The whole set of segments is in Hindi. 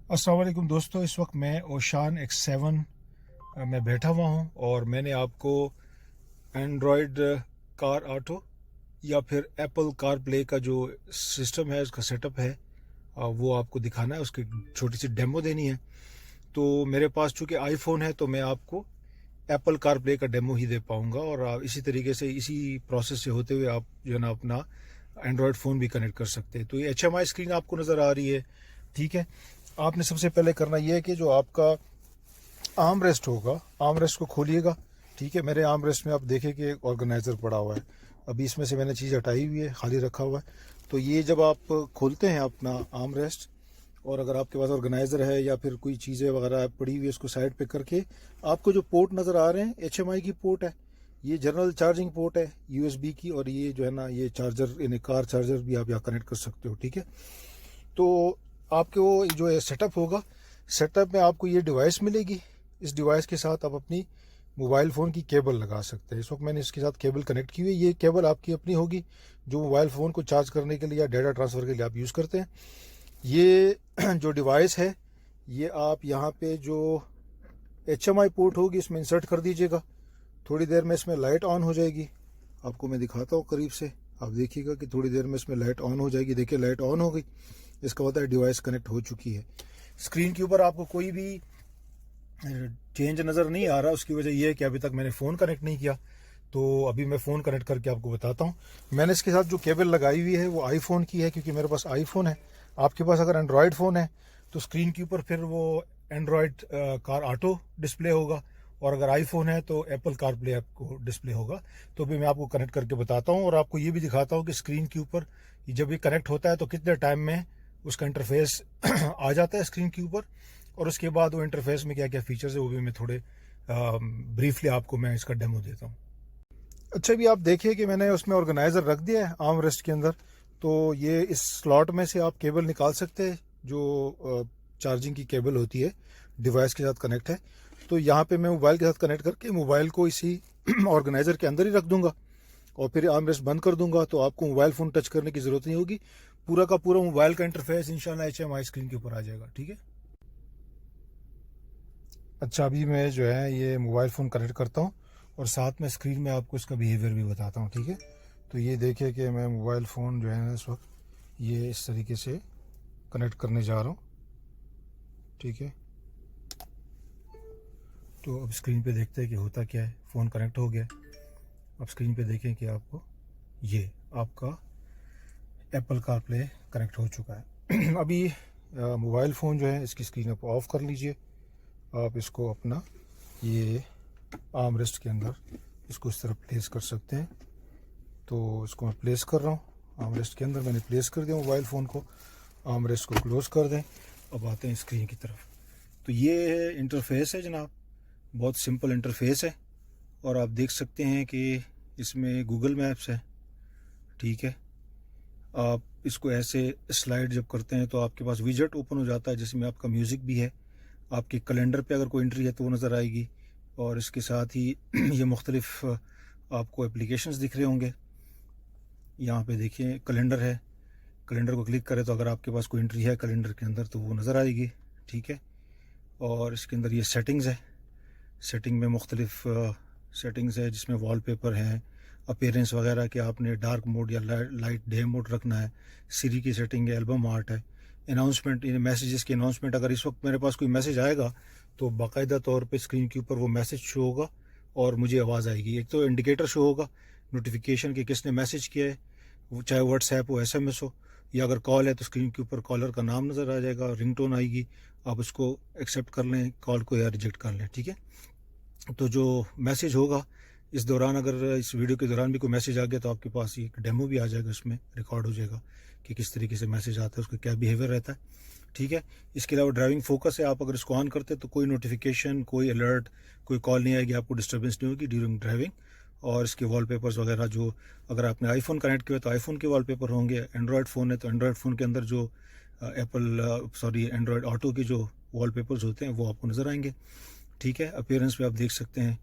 अस्सलाम वालेकुम दोस्तों, इस वक्त मैं ओशान X7 में बैठा हुआ हूँ और मैंने आपको एंड्रॉयड कार ऑटो या फिर एप्पल कार प्ले का जो सिस्टम है, उसका सेटअप है, वो आपको दिखाना है। उसकी छोटी सी डेमो देनी है। तो मेरे पास चूँकि आईफोन है तो मैं आपको एप्पल कार प्ले का डेमो ही दे पाऊँगा, और इसी तरीके से इसी प्रोसेस से होते हुए आप जो है ना अपना एंड्रॉयड फ़ोन भी कनेक्ट कर सकते हैं। तो ये HMI स्क्रीन आपको नज़र आ रही है, ठीक है। आपने सबसे पहले करना ये है कि जो आपका आर्म रेस्ट होगा, आर्म रेस्ट को खोलिएगा, ठीक है। मेरे आर्म रेस्ट में आप देखें कि एक ऑर्गेनाइज़र पड़ा हुआ है। अभी इसमें से मैंने चीज़ हटाई हुई है, खाली रखा हुआ है। तो ये जब आप खोलते हैं अपना आर्म रेस्ट, और अगर आपके पास ऑर्गेनाइज़र है या फिर कोई चीज़ें वगैरह पड़ी हुई है, उसको साइड पे करके आपको जो पोर्ट नज़र आ रहे हैं HMI की पोर्ट है, ये जनरल चार्जिंग पोर्ट है USB की, और ये जो है ना ये चार्जर, यानी कार चार्जर भी आप यहाँ कनेक्ट कर सकते हो, ठीक है। तो आपको जो है सेटअप होगा, सेटअप में आपको ये डिवाइस मिलेगी। इस डिवाइस के साथ आप अपनी मोबाइल फ़ोन की केबल लगा सकते हैं। इस वक्त मैंने इसके साथ केबल कनेक्ट की हुई है। ये केबल आपकी अपनी होगी, जो मोबाइल फ़ोन को चार्ज करने के लिए या डेटा ट्रांसफ़र के लिए आप यूज़ करते हैं। ये जो डिवाइस है, ये आप यहाँ पे जो HMI पोर्ट होगी इसमें इंसर्ट कर दीजिएगा। थोड़ी देर में इसमें लाइट ऑन हो जाएगी। आपको मैं दिखाता हूँ करीब से, आप देखिएगा कि थोड़ी देर में इसमें लाइट ऑन हो जाएगी। देखिए लाइट ऑन हो गई, इसका मतलब है डिवाइस कनेक्ट हो चुकी है। स्क्रीन के ऊपर आपको कोई भी चेंज नज़र नहीं आ रहा। उसकी वजह यह है कि अभी तक मैंने फ़ोन कनेक्ट नहीं किया। तो अभी मैं फ़ोन कनेक्ट करके आपको बताता हूँ। मैंने इसके साथ जो केबल लगाई हुई है वो आईफोन की है, क्योंकि मेरे पास आईफोन है। आपके पास अगर एंड्रॉयड फ़ोन है तो स्क्रीन के ऊपर फिर वो एंड्रॉयड कार ऑटो डिस्प्ले होगा, और अगर आईफोन है तो एप्पल कार प्ले आपको डिस्प्ले होगा। तो अभी मैं आपको कनेक्ट करके बताता हूँ, और आपको ये भी दिखाता हूँ कि स्क्रीन के ऊपर जब ये कनेक्ट होता है तो कितने टाइम में उसका इंटरफेस आ जाता है स्क्रीन के ऊपर, और उसके बाद वो इंटरफेस में क्या क्या फीचर्स है वो भी मैं थोड़े ब्रीफली आपको मैं इसका डेमो देता हूँ। अच्छा, भी आप देखिए कि मैंने उसमें ऑर्गेनाइज़र रख दिया है आर्म रेस्ट के अंदर। तो ये इस स्लॉट में से आप केबल निकाल सकते हैं, जो चार्जिंग की केबल होती है, डिवाइस के साथ कनेक्ट है। तो यहाँ पे मैं मोबाइल के साथ कनेक्ट करके मोबाइल को इसी ऑर्गेनाइज़र के अंदर ही रख दूंगा, और फिर आर्म रेस्ट बंद कर दूंगा। तो आपको मोबाइल फ़ोन टच करने की ज़रूरत नहीं होगी। पूरा का पूरा मोबाइल का इंटरफेस इंशाल्लाह HMI स्क्रीन के ऊपर आ जाएगा, ठीक है। अच्छा, अभी मैं जो है ये मोबाइल फ़ोन कनेक्ट करता हूँ, और साथ में स्क्रीन में आपको इसका बिहेवियर भी बताता हूँ, ठीक है। तो ये देखिए कि मैं मोबाइल फ़ोन जो है ना इस वक्त ये इस तरीके से कनेक्ट करने जा रहा हूँ, ठीक है। तो अब स्क्रीन पे देखते हैं कि होता क्या है। फ़ोन कनेक्ट हो गया। अब स्क्रीन पे देखें कि आपको ये आपका एप्पल कार प्ले कनेक्ट हो चुका है। अभी मोबाइल फ़ोन जो है इसकी स्क्रीन आप ऑफ़ कर लीजिए। आप इसको अपना ये आर्म रेस्ट के अंदर इसको इस तरह प्लेस कर सकते हैं। तो इसको मैं प्लेस कर रहा हूँ आर्म रेस्ट के अंदर। मैंने प्लेस कर दिया मोबाइल फ़ोन को। आर्म रेस्ट को क्लोज़ कर दें। अब आते हैं स्क्रीन की तरफ। तो ये इंटरफेस है जनाब, बहुत सिंपल इंटरफेस है, और आप देख सकते हैं कि इसमें गूगल मैप्स है, ठीक है। आप इसको ऐसे स्लाइड जब करते हैं तो आपके पास विजेट ओपन हो जाता है, जिसमें आपका म्यूज़िक भी है। आपके कैलेंडर पे अगर कोई एंट्री है तो वो नज़र आएगी, और इसके साथ ही ये मुख्तलिफ आपको एप्लीकेशंस दिख रहे होंगे। यहाँ पे देखिए कैलेंडर है, कैलेंडर को क्लिक करें तो अगर आपके पास कोई एंट्री है कैलेंडर के अंदर तो वो नज़र आएगी, ठीक है। और इसके अंदर ये सेटिंग्स है। सेटिंग में मुख्तलिफ सेटिंग्स है, जिसमें वॉलपेपर है, अपीयरेंस वगैरह कि आपने डार्क मोड या लाइट डे मोड रखना है। सीरी की सेटिंग है, एल्बम आर्ट है, अनाउंसमेंट, मैसेजेस की अनाउंसमेंट। अगर इस वक्त मेरे पास कोई मैसेज आएगा तो बाकायदा तौर पे स्क्रीन के ऊपर वो मैसेज शो होगा और मुझे आवाज़ आएगी। एक तो इंडिकेटर शो होगा नोटिफिकेशन कि किसने मैसेज किया है, वो चाहे व्हाट्सएप हो, SMS हो, या अगर कॉल है तो स्क्रीन के ऊपर कॉलर का नाम नज़र आ जाएगा, रिंगटोन आएगी। आप उसको एक्सेप्ट कर लें कॉल को, या रिजेक्ट कर लें, ठीक है। तो जो मैसेज होगा इस दौरान, अगर इस वीडियो के दौरान भी कोई मैसेज आ गया तो आपके पास एक डेमो भी आ जाएगा, उसमें रिकॉर्ड हो जाएगा कि किस तरीके से मैसेज आता है, उसका क्या बिहेवियर रहता है, ठीक है। इसके अलावा ड्राइविंग फोकस है। आप अगर इसको ऑन करते तो कोई नोटिफिकेशन, कोई अलर्ट, कोई कॉल नहीं आएगी, आपको डिस्टर्बेंस नहीं होगी ड्यूरिंग ड्राइविंग। और इसके वॉलपेपर्स वगैरह, जो अगर आपने आईफोन कनेक्ट किया तो आईफोन के वॉलपेपर होंगे, एंड्रॉयड फ़ोन है तो एंड्रॉयड फ़ोन के अंदर जो एंड्रॉयड ऑटो के जो वॉलपेपर्स होते हैं वो आपको नज़र आएंगे, ठीक है। अपीयरेंस पे आप देख सकते हैं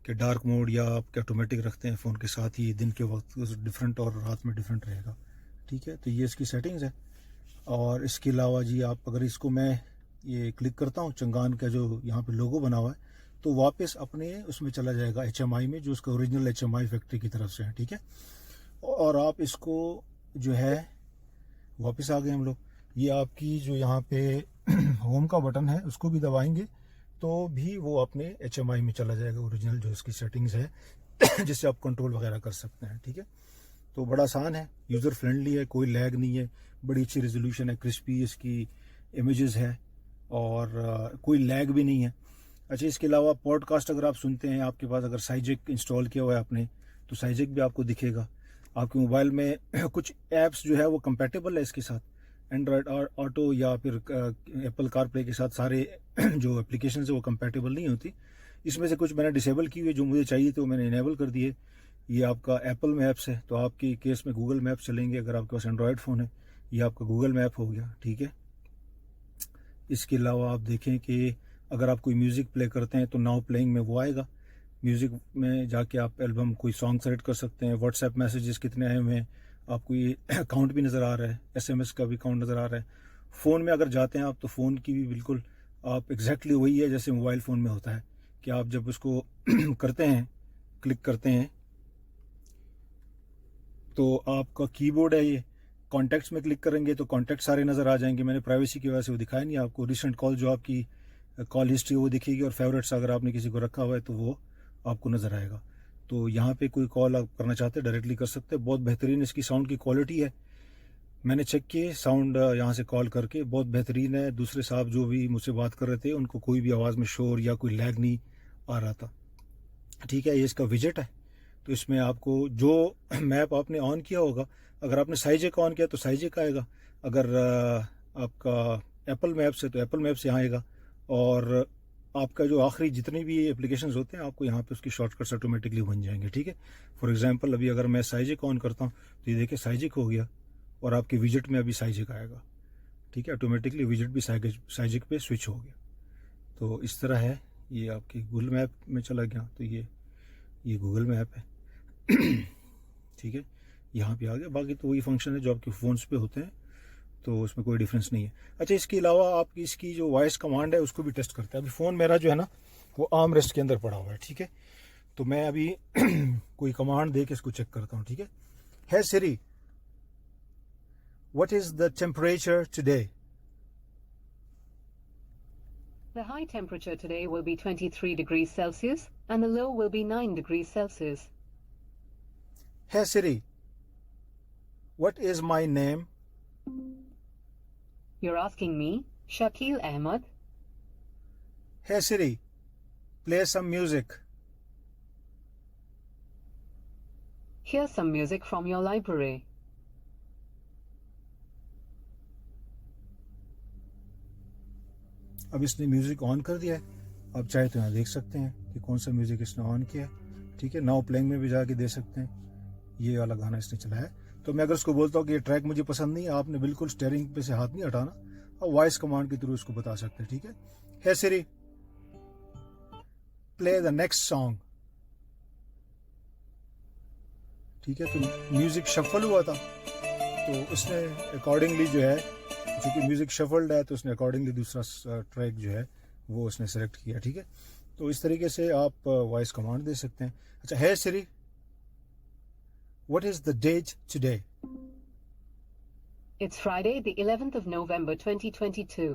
कि डार्क मोड या आप ऑटोमेटिक रखते हैं फ़ोन के साथ ही, दिन के वक्त डिफरेंट और रात में डिफरेंट रहेगा, ठीक है। तो ये इसकी सेटिंग्स है। और इसके अलावा जी आप अगर इसको मैं ये क्लिक करता हूँ, चंगान का जो यहाँ पे लोगो बना हुआ है, तो वापस अपने उसमें चला जाएगा HMI में, जो उसका ओरिजिनल HMI फैक्ट्री की तरफ से है, ठीक है। और आप इसको जो है वापस आ गए हम लोग, ये आपकी जो यहाँ पे होम का बटन है उसको भी दबाएंगे तो भी वो अपने HMI में चला जाएगा, ओरिजिनल जो इसकी सेटिंग्स है जिससे आप कंट्रोल वगैरह कर सकते हैं, ठीक है। तो बड़ा आसान है, यूज़र फ्रेंडली है, कोई लैग नहीं है, बड़ी अच्छी रेजोल्यूशन है, क्रिस्पी इसकी इमेजेस है और कोई लैग भी नहीं है। अच्छा, इसके अलावा पॉडकास्ट अगर आप सुनते हैं, आपके पास अगर साइजेक इंस्टॉल किया हुआ है आपने, तो साइजेक भी आपको दिखेगा। आपके मोबाइल में कुछ ऐप्स जो है वो कंपेटेबल है इसके साथ, एंड्रॉयड ऑटो या फिर एप्पल कारप्ले के साथ सारे जो एप्लीकेशन है वो कंपेटेबल नहीं होती। इसमें से कुछ मैंने डिसेबल की हुई, जो मुझे चाहिए तो मैंने इनेबल कर दिए। ये आपका एप्पल मैप्स है, तो आपके केस में गूगल मैप चलेंगे अगर आपके पास एंड्रॉयड फ़ोन है। ये आपका गूगल मैप हो गया, ठीक है। इसके अलावा आप देखें कि अगर आप कोई म्यूज़िक प्ले करते हैं तो नाउ प्लेइंग में वो आएगा। म्यूज़िक में जाके आप एल्बम कोई सॉन्ग सेलेक्ट कर सकते हैं। व्हाट्सएप मैसेजेस कितने आए हुए हैं आपको ये काउंट भी नज़र आ रहा है, SMS का भी काउंट नज़र आ रहा है। फ़ोन में अगर जाते हैं आप तो फ़ोन की भी बिल्कुल आप एग्जैक्टली वही है जैसे मोबाइल फ़ोन में होता है कि आप जब उसको करते हैं, क्लिक करते हैं, तो आपका कीबोर्ड है ये। कॉन्टैक्ट्स में क्लिक करेंगे तो कॉन्टैक्ट सारे नज़र आ जाएंगे। मैंने प्राइवेसी की वजह से वो दिखाया नहीं आपको। रिसेंट कॉल जो आपकी कॉल हिस्ट्री वो दिखेगी, और फेवरेट्स अगर आपने किसी को रखा हुआ है तो वो आपको नज़र आएगा। तो यहाँ पे कोई कॉल आप करना चाहते हैं डायरेक्टली कर सकते हैं। बहुत बेहतरीन इसकी साउंड की क्वालिटी है, मैंने चेक किए साउंड यहाँ से कॉल करके, बहुत बेहतरीन है। दूसरे साहब जो भी मुझसे बात कर रहे थे उनको कोई भी आवाज़ में शोर या कोई लैग नहीं आ रहा था, ठीक है। ये इसका विजेट है, तो इसमें आपको जो मैप आपने ऑन किया होगा, अगर आपने साइजेक ऑन किया तो साइजेक आएगा, अगर आपका एप्पल मैप्स है तो एप्पल मैप्स यहाँ आएगा, और आपका जो आखिरी जितने भी एप्लीकेशंस होते हैं आपको यहाँ पे उसकी शॉर्टकट्स ऑटोमेटिकली बन जाएंगे, ठीक है। फॉर एग्जांपल अभी अगर मैं साइजेक ऑन करता हूँ तो ये देखिए साइजेक हो गया, और आपके विजेट में अभी साइजेक आएगा, ठीक है। ऑटोमेटिकली विजेट भी साइजेक पे स्विच हो गया। तो इस तरह है, ये आपके गूगल मैप में चला गया, तो ये गूगल मैप है ठीक है, यहाँ पे आ गया। बाकी तो वही फंक्शन है जो आपके फ़ोन्स पे होते हैं, तो उसमें कोई डिफरेंस नहीं है। अच्छा, इसके अलावा आप इसकी जो वॉइस कमांड है उसको भी टेस्ट करते हैं। अभी फ़ोन मेरा जो है ना वो आर्म रेस्ट के अंदर पड़ा हुआ है, ठीक है। तो मैं अभी कोई कमांड दे के इसको चेक करता हूँ, ठीक है Siri, what is the temperature today? The high temperature today will be 23 degrees Celsius and the low will be 9 degrees Celsius. Hey Siri, what is my name? You're asking me, Shakil Ahmed? Hey Siri, play some music. Here's some music from your library. अब इसने म्यूज़िक ऑन कर दिया है, आप चाहे तो यहाँ देख सकते हैं कि कौन सा म्यूज़िक इसने ऑन किया है, ठीक है। नाउ प्लेइंग में भी जाके दे सकते हैं, ये वाला गाना इसने चलाया है। तो मैं अगर उसको बोलता हूँ कि ये ट्रैक मुझे पसंद नहीं है, आपने बिल्कुल स्टीयरिंग पे से हाथ नहीं हटाना, और वॉइस कमांड के थ्रू उसको बता सकते हैं, ठीक है। हे सिरी, प्ले द नेक्स्ट सॉन्ग, ठीक है। तो म्यूज़िक शफल हुआ था, तो उसने अकॉर्डिंगली जो है, चूँकि म्यूज़िक शफल्ड है तो उसने अकॉर्डिंगली दूसरा ट्रैक जो है वो उसने सेलेक्ट किया, ठीक है। तो इस तरीके से आप वॉइस कमांड दे सकते हैं। अच्छा, है Siri, what is the date today? It's Friday, the 11th of November 2022.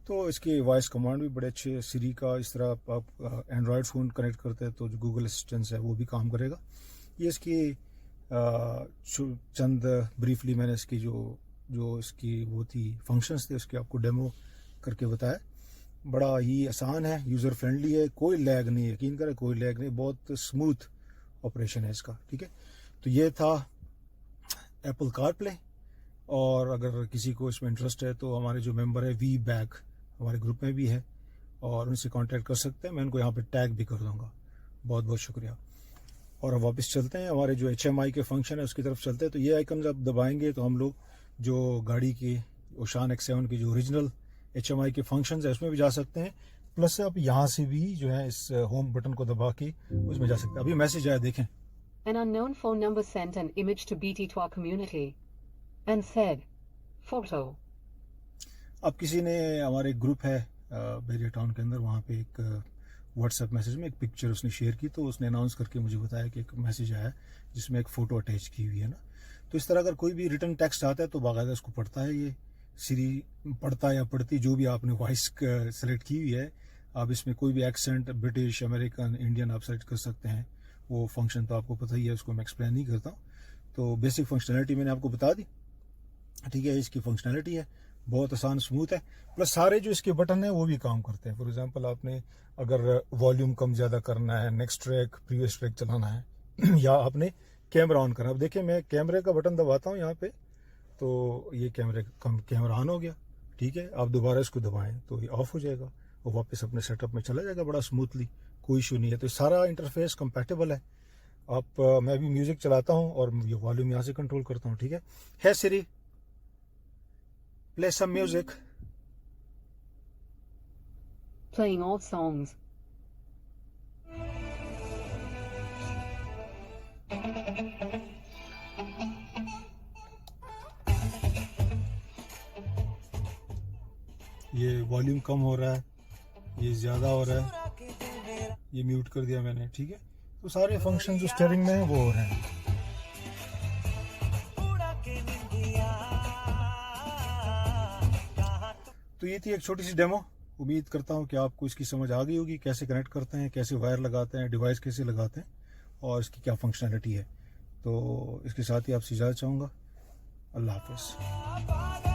तो इसकी वॉइस कमांड भी बड़े अच्छे। सिरी का इस तरह आप एंड्रॉयड फ़ोन कनेक्ट करते हैं तो जो गूगल असिस्टेंस है वो भी काम करेगा। ये इसकी चंद ब्रीफली मैंने इसकी जो इसकी वो थी फंक्शंस थे उसके आपको डेमो करके बताया। बड़ा ही आसान है, यूज़र फ्रेंडली है, कोई लैग नहीं है, यकीन करें कोई लैग नहीं, बहुत स्मूथ ऑपरेशन है इसका, ठीक है। तो ये था एप्पल कारप्ले, और अगर किसी को इसमें इंटरेस्ट है तो हमारे जो मेंबर है वी बैग हमारे ग्रुप में भी है, और उनसे कांटेक्ट कर सकते हैं। मैं उनको यहाँ पे टैग भी कर दूँगा। बहुत बहुत शुक्रिया। और अब वापस चलते हैं, हमारे जो HMI के फंक्शन है उसकी तरफ चलते हैं। तो ये आइकन जब दबाएंगे तो हम लोग जो गाड़ी की ओशान X7 की जो ओरिजिनल HMI के फंक्शंस है उसमें भी जा सकते हैं, प्लस आप यहाँ से भी जो है इस होम बटन को दबा के उसमें जा सकते हैं। अभी मैसेज आया, देखें। An unknown phone number sent an image to BT to our community and said, photo. अब किसी ने, हमारे एक ग्रुप है बेरिया टाउन के अंदर, वहाँ पे एक व्हाट्सएप मैसेज में एक पिक्चर उसने शेयर की, तो उसने अनाउंस करके मुझे बताया कि एक मैसेज आया जिसमें एक फ़ोटो अटैच की हुई है ना। तो इस तरह अगर कोई भी रिटर्न टेक्स्ट आता है तो बाकायदा उसको पढ़ता है ये सीरी, पढ़ता या पढ़ती, जो भी आपने वॉइस सेलेक्ट की हुई है, आप इसमें कोई भी एक्सेंट, ब्रिटिश, अमेरिकन, इंडियन आप सेलेक्ट कर सकते हैं। वो फंक्शन तो आपको पता ही है, उसको मैं एक्सप्लेन नहीं करता हूँ। तो बेसिक फंक्शनैलिटी मैंने आपको बता दी, ठीक है। इसकी फंक्शनैलिटी है, बहुत आसान, स्मूथ है, प्लस सारे जो इसके बटन हैं वो भी काम करते हैं। फॉर एग्जांपल आपने अगर वॉल्यूम कम ज़्यादा करना है, नेक्स्ट ट्रैक, प्रीवियस ट्रैक चलाना है या आपने कैमरा ऑन करना है। अब देखिए मैं कैमरे का बटन दबाता हूँ यहाँ पे, तो ये कैमरा ऑन हो गया, ठीक है। आप दोबारा इसको दबाएं तो ये ऑफ हो जाएगा और वापस अपने सेटअप में चला जाएगा बड़ा स्मूथली, कोई इशू नहीं है। तो सारा इंटरफेस कंपैटिबल है। आप मैं भी म्यूजिक चलाता हूँ और ये वॉल्यूम यहाँ से कंट्रोल करता हूँ, ठीक है। सिरी, play some music. Playing all songs. ये वॉल्यूम कम हो रहा है, ये ज़्यादा हो रहा है, ये म्यूट कर दिया मैंने, ठीक है। तो सारे फंक्शन जो स्टीयरिंग में हैं वो हो रहे हैं। तो ये थी एक छोटी सी डेमो। उम्मीद करता हूँ कि आपको इसकी समझ आ गई होगी, कैसे कनेक्ट करते हैं, कैसे वायर लगाते हैं, डिवाइस कैसे लगाते हैं और इसकी क्या फंक्शनैलिटी है। तो इसके साथ ही आपसे इजाज़त चाहूँगा। अल्लाह हाफ़िज़।